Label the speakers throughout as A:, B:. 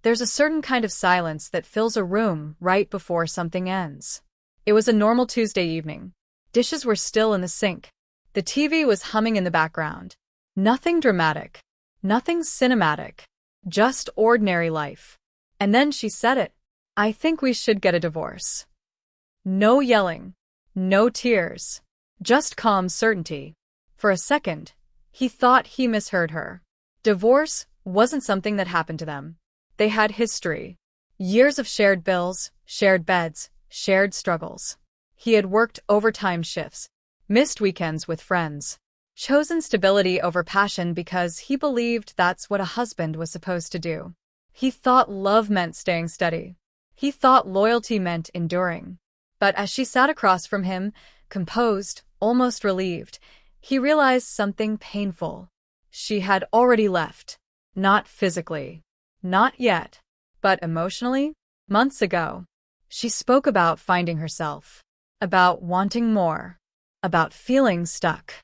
A: There's a certain kind of silence that fills a room right before something ends. It was a normal Tuesday evening. Dishes were still in the sink. The TV was humming in the background. Nothing dramatic. Nothing cinematic. Just ordinary life. And then she said it. I think we should get a divorce. No yelling. No tears. Just calm certainty. For a second, he thought he misheard her. Divorce wasn't something that happened to them. They had history. Years of shared bills, shared beds, shared struggles. He had worked overtime shifts, missed weekends with friends, chosen stability over passion because he believed that's what a husband was supposed to do. He thought love meant staying steady. He thought loyalty meant enduring. But as she sat across from him, composed, almost relieved, he realized something painful. She had already left. Not physically. Not yet. But emotionally? Months ago. She spoke about finding herself. About wanting more. About feeling stuck.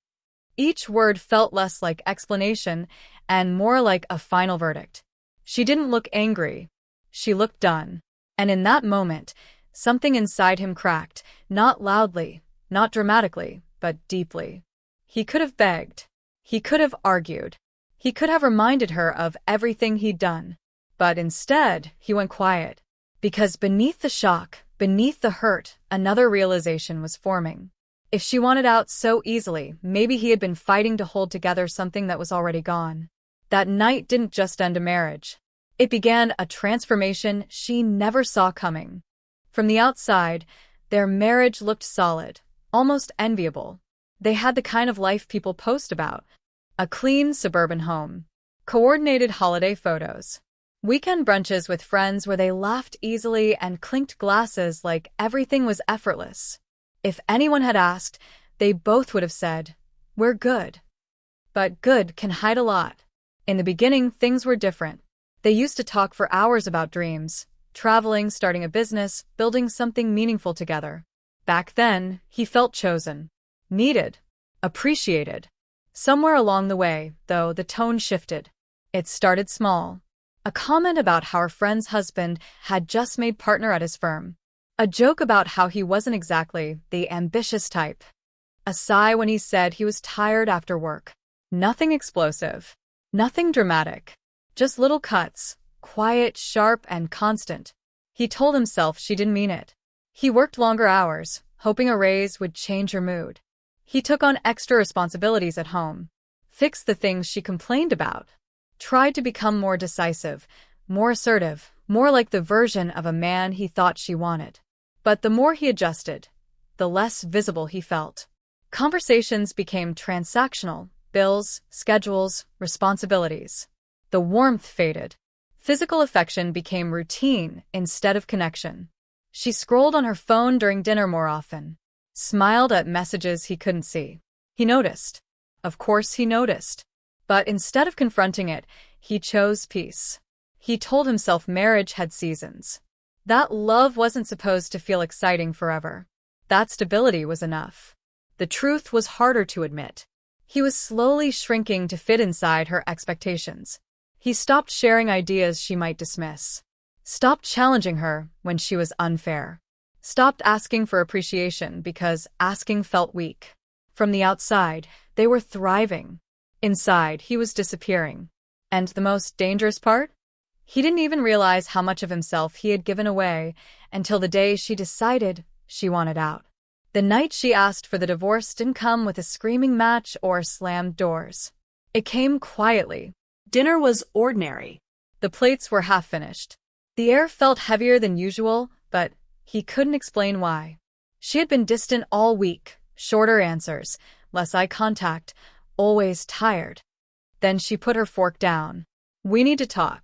A: Each word felt less like explanation and more like a final verdict. She didn't look angry. She looked done. And in that moment, something inside him cracked, not loudly, not dramatically, but deeply. He could have begged. He could have argued. He could have reminded her of everything he'd done. But instead, he went quiet. Because beneath the shock, beneath the hurt, another realization was forming. If she wanted out so easily, maybe he had been fighting to hold together something that was already gone. That night didn't just end a marriage. It began a transformation she never saw coming. From the outside, their marriage looked solid, almost enviable. They had the kind of life people post about. A clean suburban home. Coordinated holiday photos. Weekend brunches with friends where they laughed easily and clinked glasses like everything was effortless. If anyone had asked, they both would have said, "We're good." But good can hide a lot. In the beginning, things were different. They used to talk for hours about dreams, traveling, starting a business, building something meaningful together. Back then, he felt chosen, needed, appreciated. Somewhere along the way, though, the tone shifted. It started small. A comment about how her friend's husband had just made partner at his firm. A joke about how he wasn't exactly the ambitious type. A sigh when he said he was tired after work. Nothing explosive. Nothing dramatic. Just little cuts, quiet, sharp, and constant. He told himself she didn't mean it. He worked longer hours, hoping a raise would change her mood. He took on extra responsibilities at home. Fixed the things she complained about. Tried to become more decisive, more assertive, more like the version of a man he thought she wanted. But the more he adjusted, the less visible he felt. Conversations became transactional, bills, schedules, responsibilities. The warmth faded. Physical affection became routine instead of connection. She scrolled on her phone during dinner more often. Smiled at messages he couldn't see. He noticed. Of course he noticed. But instead of confronting it, he chose peace. He told himself marriage had seasons. That love wasn't supposed to feel exciting forever. That stability was enough. The truth was harder to admit. He was slowly shrinking to fit inside her expectations. He stopped sharing ideas she might dismiss. Stopped challenging her when she was unfair. Stopped asking for appreciation because asking felt weak. From the outside, they were thriving. Inside, he was disappearing. And the most dangerous part? He didn't even realize how much of himself he had given away until the day she decided she wanted out. The night she asked for the divorce didn't come with a screaming match or slammed doors. It came quietly. Dinner was ordinary. The plates were half-finished. The air felt heavier than usual, but he couldn't explain why. She had been distant all week, shorter answers, less eye contact, always tired. Then she put her fork down. "We need to talk."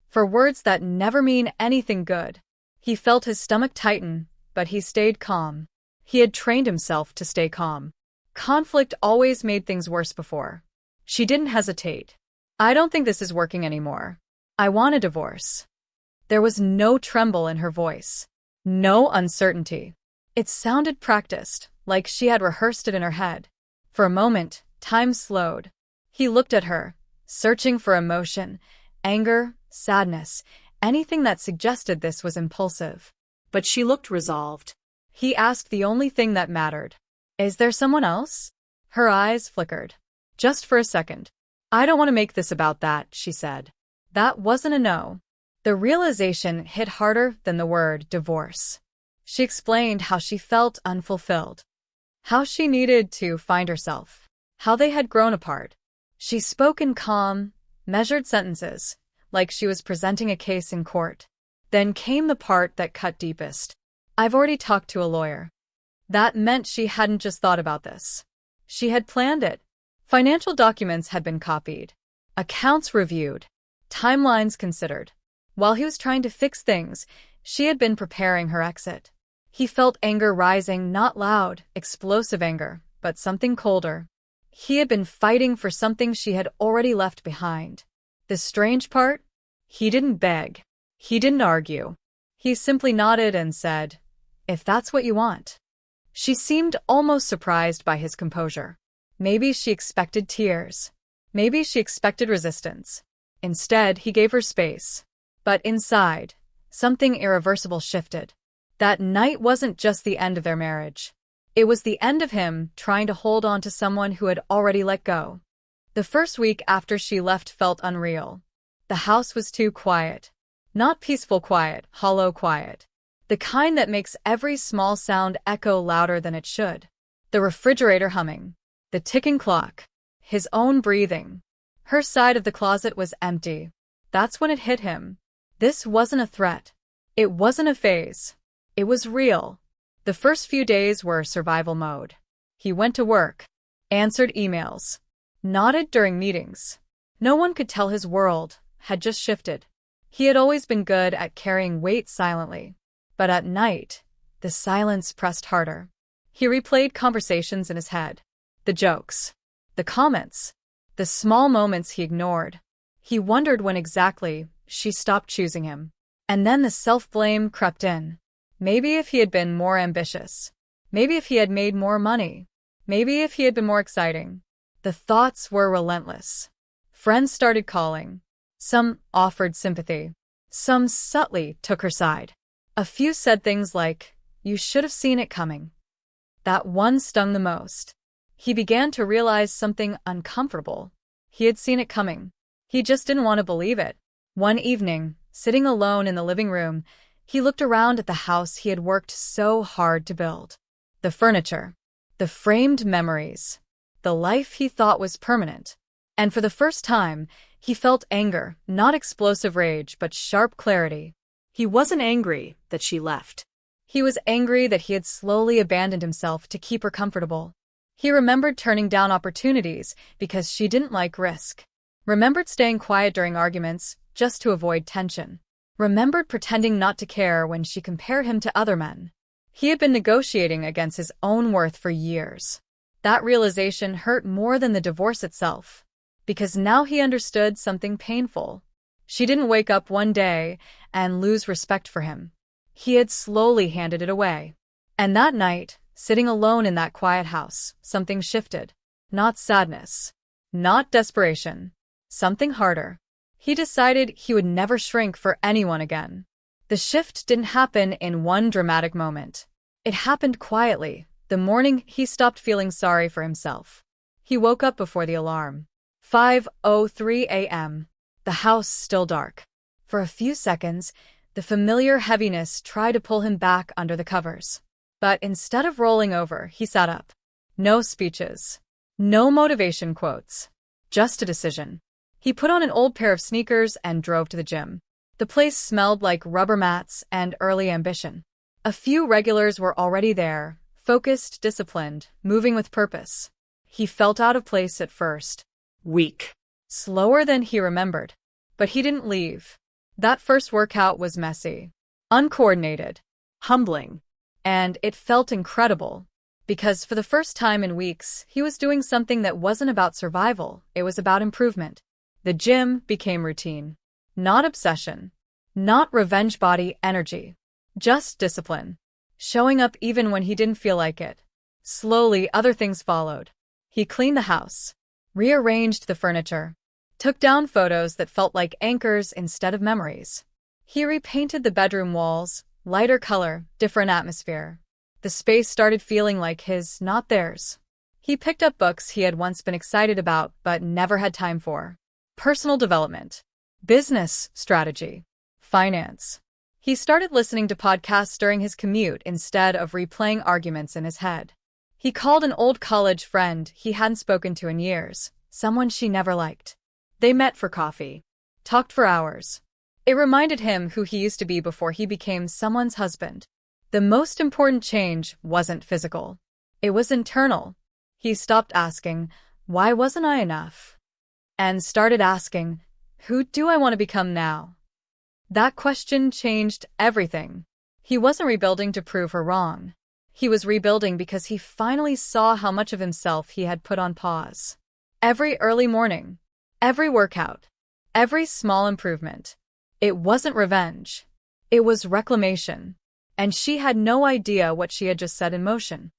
A: For words that never mean anything good. He felt his stomach tighten, but he stayed calm. He had trained himself to stay calm. Conflict always made things worse before. She didn't hesitate. "I don't think this is working anymore. I want a divorce." There was no tremble in her voice. No uncertainty. It sounded practiced, like she had rehearsed it in her head. For a moment, time slowed. He looked at her, searching for emotion, anger, sadness, Anything that suggested this was impulsive.
B: But she looked resolved.
A: He asked the only thing that mattered. Is there someone else? Her eyes flickered. Just for a second. I don't want to make this about that, she said. That wasn't a no. The realization hit harder than the word divorce. She explained how she felt unfulfilled. How she needed to find herself. How they had grown apart. She spoke in calm, measured sentences, like she was presenting a case in court. Then came the part that cut deepest. I've already talked to a lawyer. That meant she hadn't just thought about this. She had planned it. Financial documents had been copied. Accounts reviewed. Timelines considered. While he was trying to fix things, she had been preparing her exit. He felt anger rising, not loud, explosive anger, but something colder. He had been fighting for something she had already left behind. The strange part? He didn't beg. He didn't argue. He simply nodded and said, "If that's what you want." She seemed almost surprised by his composure. Maybe she expected tears. Maybe she expected resistance. Instead, he gave her space. But inside, something irreversible shifted. That night wasn't just the end of their marriage. It was the end of him trying to hold on to someone who had already let go. The first week after she left felt unreal. The house was too quiet. Not peaceful quiet, hollow quiet. The kind that makes every small sound echo louder than it should. The refrigerator humming. The ticking clock. His own breathing. Her side of the closet was empty. That's when it hit him. This wasn't a threat. It wasn't a phase. It was real. The first few days were survival mode. He went to work. Answered emails. Nodded during meetings. No one could tell his world had just shifted. He had always been good at carrying weight silently. But at night, the silence pressed harder. He replayed conversations in his head. The jokes. The comments. The small moments he ignored. He wondered when exactly she stopped choosing him. And then the self-blame crept in. Maybe if he had been more ambitious. Maybe if he had made more money. Maybe if he had been more exciting. The thoughts were relentless. Friends started calling. Some offered sympathy. Some subtly took her side. A few said things like, "You should have seen it coming." That one stung the most. He began to realize something uncomfortable. He had seen it coming. He just didn't want to believe it. One evening, sitting alone in the living room, he looked around at the house he had worked so hard to build. The furniture. The framed memories. The life he thought was permanent. And for the first time, he felt anger, not explosive rage, but sharp clarity.
B: He wasn't angry that she left.
A: He was angry that he had slowly abandoned himself to keep her comfortable. He remembered turning down opportunities because she didn't like risk. Remembered staying quiet during arguments just to avoid tension. Remembered pretending not to care when she compared him to other men. He had been negotiating against his own worth for years. That realization hurt more than the divorce itself. Because now he understood something painful. She didn't wake up one day and lose respect for him. He had slowly handed it away. And that night, sitting alone in that quiet house, something shifted. Not sadness. Not desperation. Something harder. He decided he would never shrink for anyone again. The shift didn't happen in one dramatic moment. It happened quietly, the morning he stopped feeling sorry for himself. He woke up before the alarm. 5:03 a.m. The house still dark. For a few seconds, the familiar heaviness tried to pull him back under the covers. But instead of rolling over, he sat up. No speeches. No motivation quotes. Just a decision. He put on an old pair of sneakers and drove to the gym. The place smelled like rubber mats and early ambition. A few regulars were already there, focused, disciplined, moving with purpose. He felt out of place at first.
B: Weak.
A: Slower than he remembered. But he didn't leave. That first workout was messy. Uncoordinated.
B: Humbling.
A: And it felt incredible. Because for the first time in weeks, he was doing something that wasn't about survival, it was about improvement. The gym became routine. Not obsession. Not revenge body energy. Just discipline. Showing up even when he didn't feel like it. Slowly, other things followed. He cleaned the house. Rearranged the furniture. Took down photos that felt like anchors instead of memories. He repainted the bedroom walls, lighter color, different atmosphere. The space started feeling like his, not theirs. He picked up books he had once been excited about but never had time for. Personal development, business strategy, finance. He started listening to podcasts during his commute instead of replaying arguments in his head. He called an old college friend he hadn't spoken to in years, someone she never liked. They met for coffee, talked for hours. It reminded him who he used to be before he became someone's husband. The most important change wasn't physical. It was internal. He stopped asking, "Why wasn't I enough?" and started asking, "Who do I want to become now?" That question changed everything. He wasn't rebuilding to prove her wrong. He was rebuilding because he finally saw how much of himself he had put on pause. Every early morning, every workout, every small improvement. It wasn't revenge. It was reclamation. And she had no idea what she had just set in motion.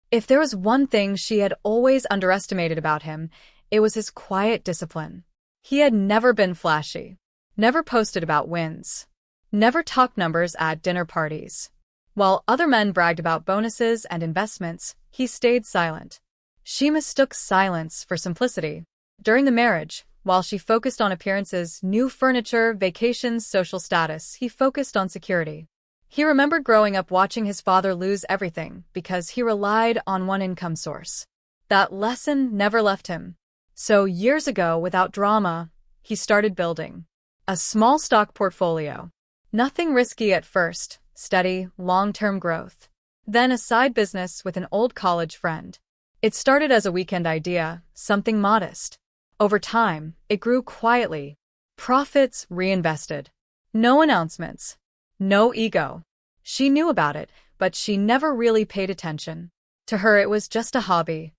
A: If there was one thing she had always underestimated about him, it was his quiet discipline. He had never been flashy. Never posted about wins. Never talked numbers at dinner parties. While other men bragged about bonuses and investments, he stayed silent. She mistook silence for simplicity. During the marriage, while she focused on appearances, new furniture, vacations, social status, he focused on security. He remembered growing up watching his father lose everything because he relied on one income source. That lesson never left him. So years ago, without drama, he started building a small stock portfolio. Nothing risky at first, steady, long-term growth. Then a side business with an old college friend. It started as a weekend idea, something modest. Over time, it grew quietly. Profits reinvested. No announcements. No ego. She knew about it, but she never really paid attention. To her, it was just a hobby.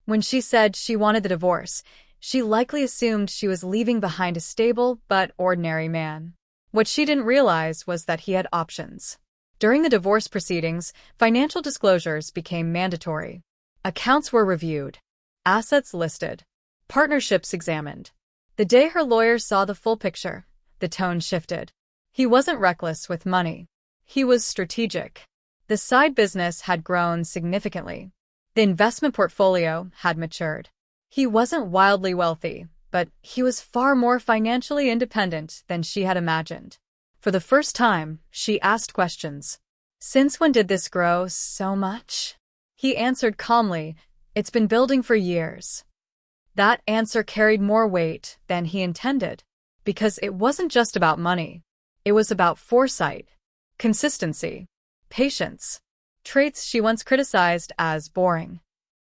A: When she said she wanted the divorce, she likely assumed she was leaving behind a stable but ordinary man. What she didn't realize was that he had options. During the divorce proceedings, financial disclosures became mandatory. Accounts were reviewed. Assets listed. Partnerships examined. The day her lawyer saw the full picture, the tone shifted. He wasn't reckless with money. He was strategic. The side business had grown significantly. The investment portfolio had matured. He wasn't wildly wealthy, but he was far more financially independent than she had imagined. For the first time, she asked questions. "Since when did this grow so much?" He answered calmly, "It's been building for years." That answer carried more weight than he intended, because it wasn't just about money. It was about foresight, consistency, patience, traits she once criticized as boring.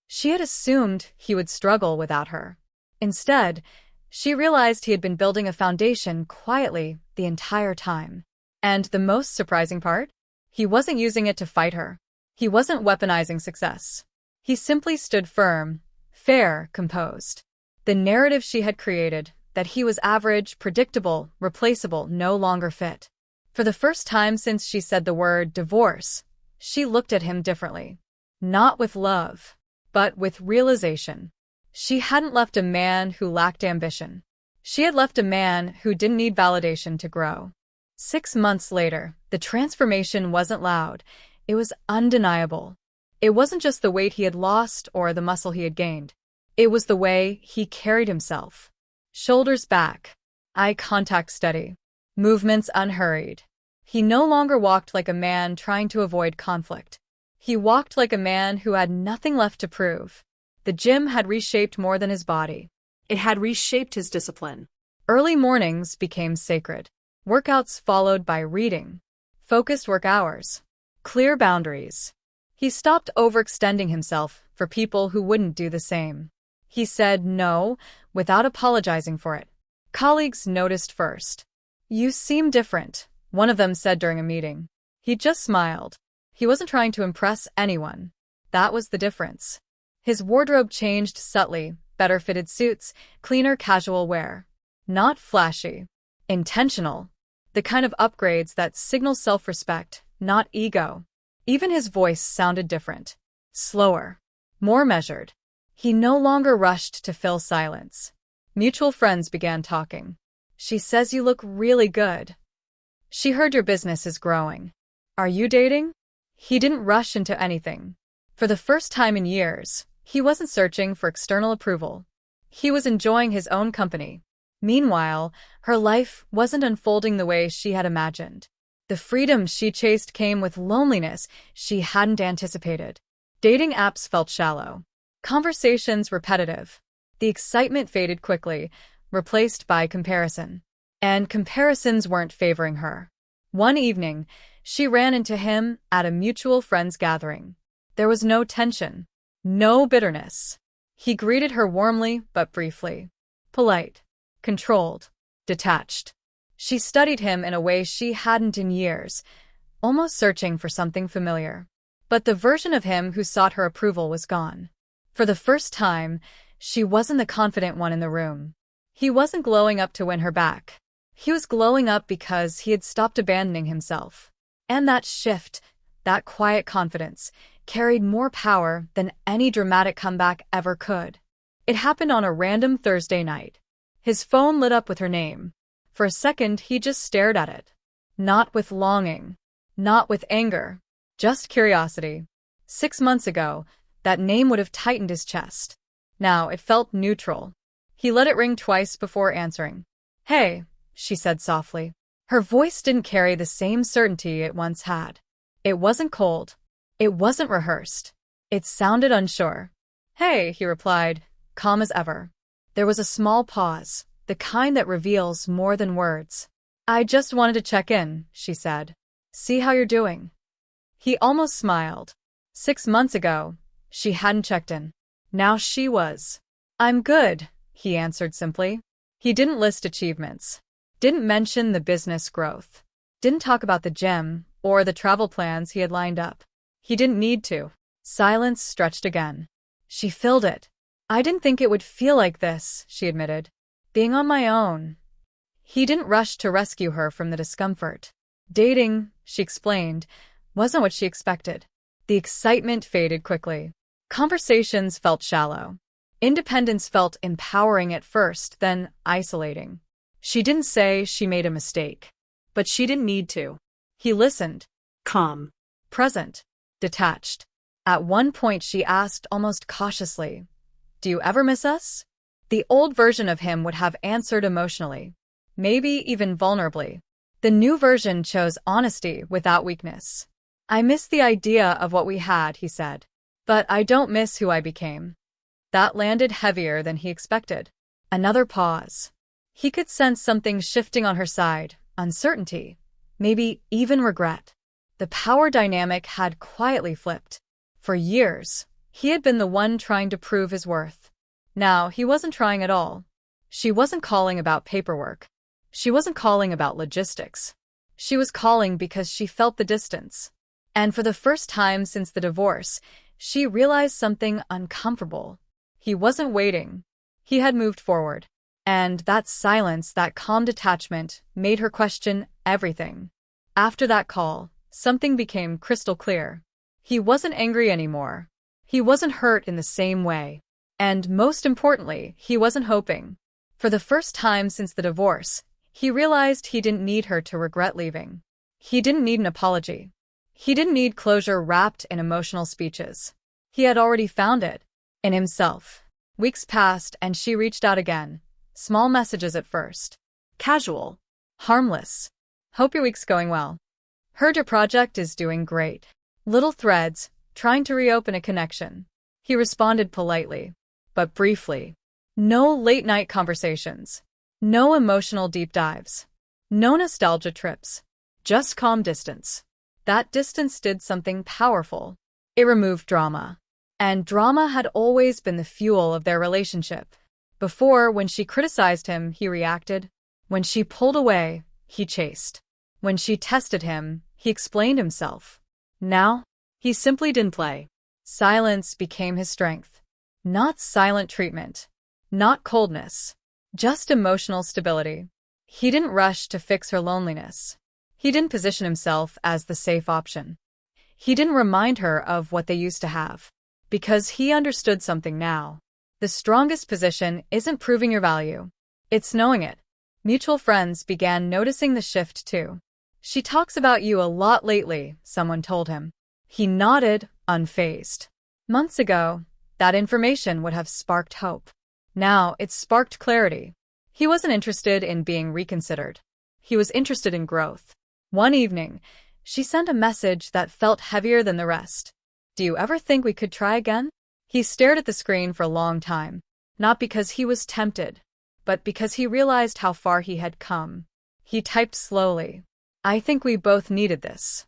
A: She had assumed he would struggle without her. Instead, she realized he had been building a foundation quietly the entire time. And the most surprising part? He wasn't using it to fight her. He wasn't weaponizing success. He simply stood firm, fair, composed. The narrative she had created, that he was average, predictable, replaceable, no longer fit. For the first time since she said the word divorce, she looked at him differently. Not with love, but with realization. She hadn't left a man who lacked ambition. She had left a man who didn't need validation to grow. 6 months later, the transformation wasn't loud. It was undeniable. It wasn't just the weight he had lost or the muscle he had gained. It was the way he carried himself. Shoulders back, eye contact steady, movements unhurried. He no longer walked like a man trying to avoid conflict. He walked like a man who had nothing left to prove. The gym had reshaped more than his body.
B: It had reshaped his discipline.
A: Early mornings became sacred. Workouts followed by reading. Focused work hours. Clear boundaries. He stopped overextending himself for people who wouldn't do the same. He said no, without apologizing for it. Colleagues noticed first. "You seem different," one of them said during a meeting. He just smiled. He wasn't trying to impress anyone. That was the difference. His wardrobe changed subtly, better fitted suits, cleaner casual wear. Not flashy. Intentional. The kind of upgrades that signal self-respect, not ego. Even his voice sounded different. Slower. More measured. He no longer rushed to fill silence. Mutual friends began talking. "She says you look really good." She heard your business is growing. Are you dating? He didn't rush into anything. For the first time in years, he wasn't searching for external approval. He was enjoying his own company. Meanwhile, her life wasn't unfolding the way she had imagined. The freedom she chased came with loneliness she hadn't anticipated. Dating apps felt shallow. Conversations repetitive. The excitement faded quickly, replaced by comparison. And comparisons weren't favoring her. One evening, she ran into him at a mutual friends gathering. There was no tension, no bitterness. He greeted her warmly but briefly. Polite, controlled, detached. She studied him in a way she hadn't in years, almost searching for something familiar. But the version of him who sought her approval was gone. For the first time, she wasn't the confident one in the room. He wasn't glowing up to win her back. He was glowing up because he had stopped abandoning himself. And that shift, that quiet confidence, carried more power than any dramatic comeback ever could. It happened on a random Thursday night. His phone lit up with her name. For a second, he just stared at it. Not with longing. Not with anger. Just curiosity. 6 months ago, that name would have tightened his chest. Now it felt neutral. He let it ring twice before answering. Hey, she said softly. Her voice didn't carry the same certainty it once had. It wasn't cold. It wasn't rehearsed. It sounded unsure. Hey, he replied, calm as ever. There was a small pause, the kind that reveals more than words. I just wanted to check in, she said. See how you're doing. He almost smiled. 6 months ago, she hadn't checked in. Now she was. I'm good, he answered simply. He didn't list achievements. Didn't mention the business growth. Didn't talk about the gym or the travel plans he had lined up. He didn't need to. Silence stretched again. She filled it. I didn't think it would feel like this, she admitted. Being on my own. He didn't rush to rescue her from the discomfort. Dating, she explained, wasn't what she expected. The excitement faded quickly. Conversations felt shallow. Independence felt empowering at first, then isolating. She didn't say she made a mistake.
B: But she didn't need to.
A: He listened.
B: Calm.
A: Present. Detached. At one point she asked almost cautiously, Do you ever miss us? The old version of him would have answered emotionally. Maybe even vulnerably. The new version chose honesty without weakness. I miss the idea of what we had, he said. But I don't miss who I became. That landed heavier than he expected. Another pause. He could sense something shifting on her side, uncertainty, maybe even regret. The power dynamic had quietly flipped. For years, he had been the one trying to prove his worth. Now he wasn't trying at all. She wasn't calling about paperwork. She wasn't calling about logistics. She was calling because she felt the distance. And for the first time since the divorce, she realized something uncomfortable. He wasn't waiting. He had moved forward. And that silence, that calm detachment, made her question everything. After that call, something became crystal clear. He wasn't angry anymore. He wasn't hurt in the same way. And most importantly, he wasn't hoping. For the first time since the divorce, he realized he didn't need her to regret leaving. He didn't need an apology. He didn't need closure wrapped in emotional speeches. He had already found it. In himself. Weeks passed and she reached out again. Small messages at first.
B: Casual.
A: Harmless. Hope your week's going well. Heard your project is doing great. Little threads, trying to reopen a connection. He responded politely, but briefly. No late-night conversations. No emotional deep dives. No nostalgia trips. Just calm distance. That distance did something powerful. It removed drama. And drama had always been the fuel of their relationship. Before, when she criticized him, he reacted. When she pulled away, he chased. When she tested him, he explained himself. Now, he simply didn't play. Silence became his strength. Not silent treatment. Not coldness. Just emotional stability. He didn't rush to fix her loneliness. He didn't position himself as the safe option. He didn't remind her of what they used to have. Because he understood something now. The strongest position isn't proving your value. It's knowing it. Mutual friends began noticing the shift too. She talks about you a lot lately, someone told him. He nodded, unfazed. Months ago, that information would have sparked hope. Now, it sparked clarity. He wasn't interested in being reconsidered. He was interested in growth. One evening, she sent a message that felt heavier than the rest. Do you ever think we could try again? He stared at the screen for a long time, not because he was tempted, but because he realized how far he had come. He typed slowly. I think we both needed this.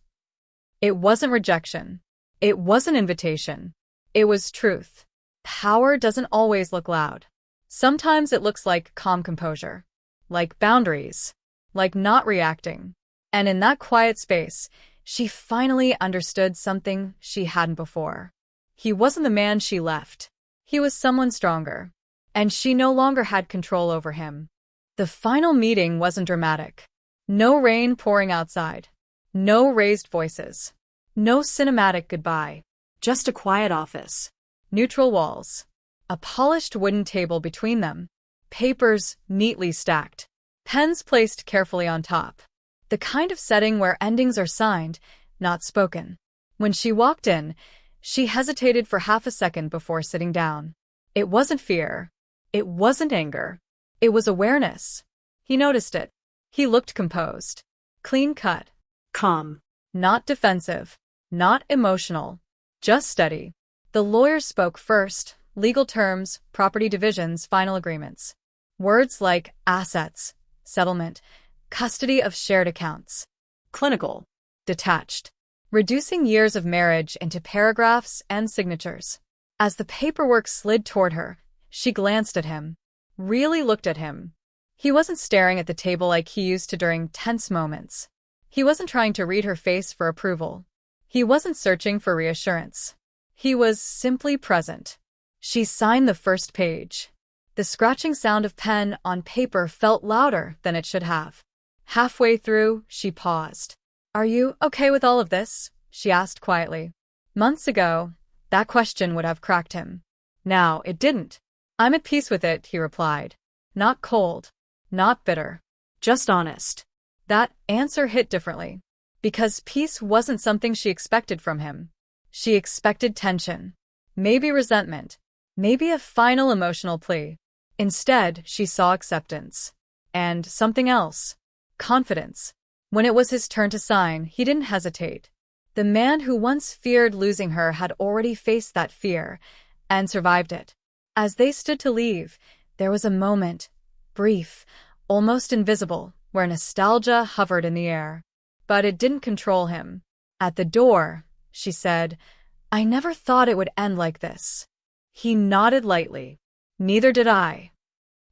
A: It wasn't rejection. It wasn't invitation. It was truth. Power doesn't always look loud. Sometimes it looks like calm composure, like boundaries, like not reacting. And in that quiet space, she finally understood something she hadn't before. He wasn't the man she left. He was someone stronger, and she no longer had control over him. The final meeting wasn't dramatic. No rain pouring outside. No raised voices. No cinematic goodbye.
B: Just a quiet office.
A: Neutral walls. A polished wooden table between them. Papers neatly stacked. Pens placed carefully on top. The kind of setting where endings are signed, not spoken. When she walked in, she hesitated for half a second before sitting down. It wasn't fear. It wasn't anger. It was awareness. He noticed it. He looked composed. Clean-cut.
B: Calm.
A: Not defensive. Not emotional. Just steady. The lawyer spoke first. Legal terms, property divisions, final agreements. Words like assets, settlement, custody of shared accounts.
B: Clinical.
A: Detached. Reducing years of marriage into paragraphs and signatures. As the paperwork slid toward her, she glanced at him. Really looked at him. He wasn't staring at the table like he used to during tense moments. He wasn't trying to read her face for approval. He wasn't searching for reassurance. He was simply present. She signed the first page. The scratching sound of pen on paper felt louder than it should have. Halfway through, she paused. Are you okay with all of this? She asked quietly. Months ago, that question would have cracked him. Now, it didn't. I'm at peace with it, he replied. Not cold. Not bitter.
B: Just honest.
A: That answer hit differently. Because peace wasn't something she expected from him. She expected tension. Maybe resentment. Maybe a final emotional plea. Instead, she saw acceptance. And something else. Confidence. When it was his turn to sign, he didn't hesitate. The man who once feared losing her had already faced that fear, and survived it. As they stood to leave, there was a moment, brief, almost invisible, where nostalgia hovered in the air. But it didn't control him. At the door, she said, I never thought it would end like this. He nodded lightly. Neither did I.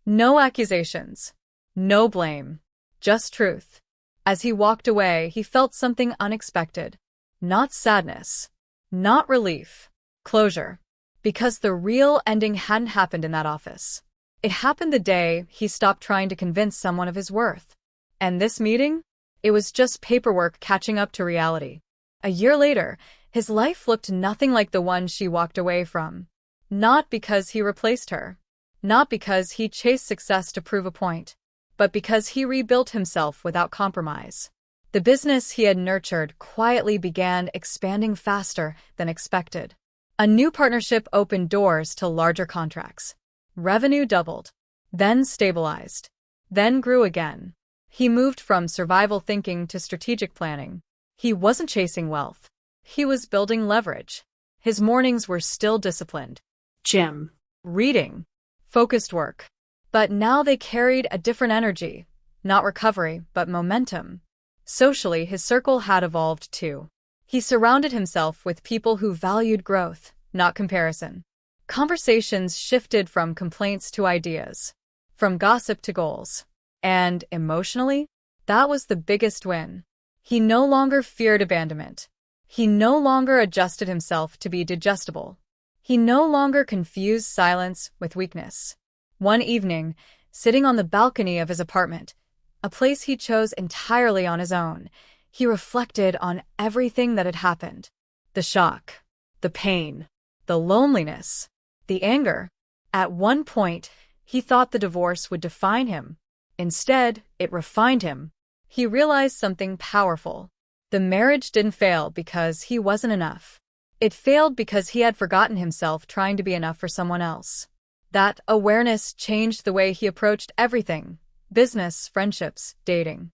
A: No accusations. No blame. Just truth. As he walked away, he felt something unexpected. Not sadness. Not relief. Closure. Because the real ending hadn't happened in that office. It happened the day he stopped trying to convince someone of his worth. And this meeting? It was just paperwork catching up to reality. A year later, his life looked nothing like the one she walked away from. Not because he replaced her. Not because he chased success to prove a point. But because he rebuilt himself without compromise. The business he had nurtured quietly began expanding faster than expected. A new partnership opened doors to larger contracts. Revenue doubled. Then stabilized. Then grew again. He moved from survival thinking to strategic planning. He wasn't chasing wealth. He was building leverage. His mornings were still disciplined.
B: Gym.
A: Reading. Focused work. But now they carried a different energy. Not recovery, but momentum. Socially, his circle had evolved too. He surrounded himself with people who valued growth, not comparison. Conversations shifted from complaints to ideas. From gossip to goals. And, emotionally, that was the biggest win. He no longer feared abandonment. He no longer adjusted himself to be digestible. He no longer confused silence with weakness. One evening, sitting on the balcony of his apartment, a place he chose entirely on his own, he reflected on everything that had happened. The shock, the pain, the loneliness, the anger. At one point, he thought the divorce would define him. Instead, it refined him. he realized something powerful. The marriage didn't fail because he wasn't enough. It failed because he had forgotten himself trying to be enough for someone else. That awareness changed the way he approached everything: business, friendships, dating.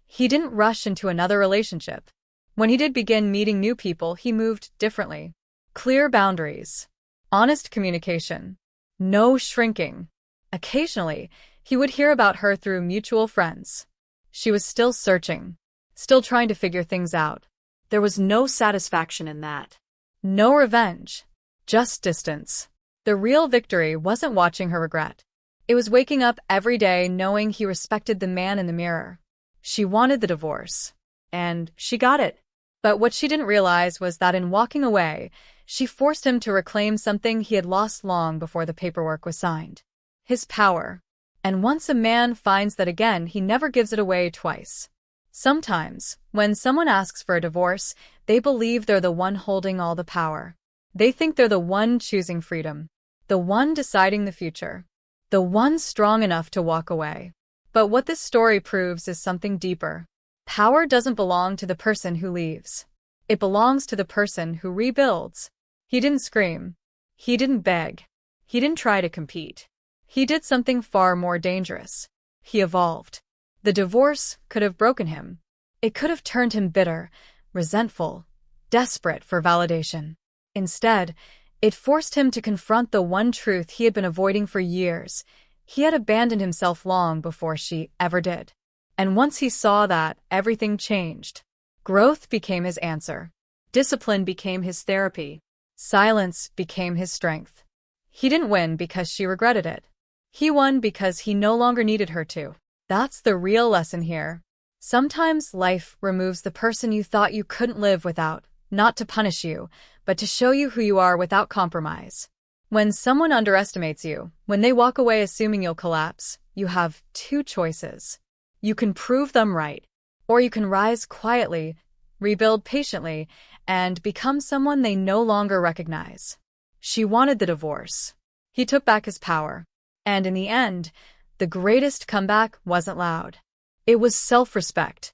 A: He didn't rush into another relationship. When he did begin meeting new people, he moved differently. Clear boundaries. Honest communication. No shrinking. Occasionally, he would hear about her through mutual friends. She was still searching, still trying to figure things out.
B: There was no satisfaction in that.
A: No revenge, just distance. The real victory wasn't watching her regret. It was waking up every day knowing he respected the man in the mirror. She wanted the divorce, and she got it. But what she didn't realize was that in walking away, she forced him to reclaim something he had lost long before the paperwork was signed: his power. And once a man finds that again, he never gives it away twice. Sometimes, when someone asks for a divorce, they believe they're the one holding all the power. They think they're the one choosing freedom, the one deciding the future, the one strong enough to walk away. But what this story proves is something deeper. Power doesn't belong to the person who leaves. It belongs to the person who rebuilds. He didn't scream. He didn't beg. He didn't try to compete. He did something far more dangerous. He evolved. The divorce could have broken him. It could have turned him bitter, resentful, desperate for validation. Instead, it forced him to confront the one truth he had been avoiding for years. He had abandoned himself long before she ever did. And once he saw that, everything changed. Growth became his answer. Discipline became his therapy. Silence became his strength. He didn't win because she regretted it. He won because he no longer needed her to. That's the real lesson here. Sometimes life removes the person you thought you couldn't live without, not to punish you, but to show you who you are without compromise. When someone underestimates you, when they walk away assuming you'll collapse, you have two choices. You can prove them right, or you can rise quietly, rebuild patiently, and become someone they no longer recognize. She wanted the divorce. He took back his power. And in the end, the greatest comeback wasn't loud. It was self-respect.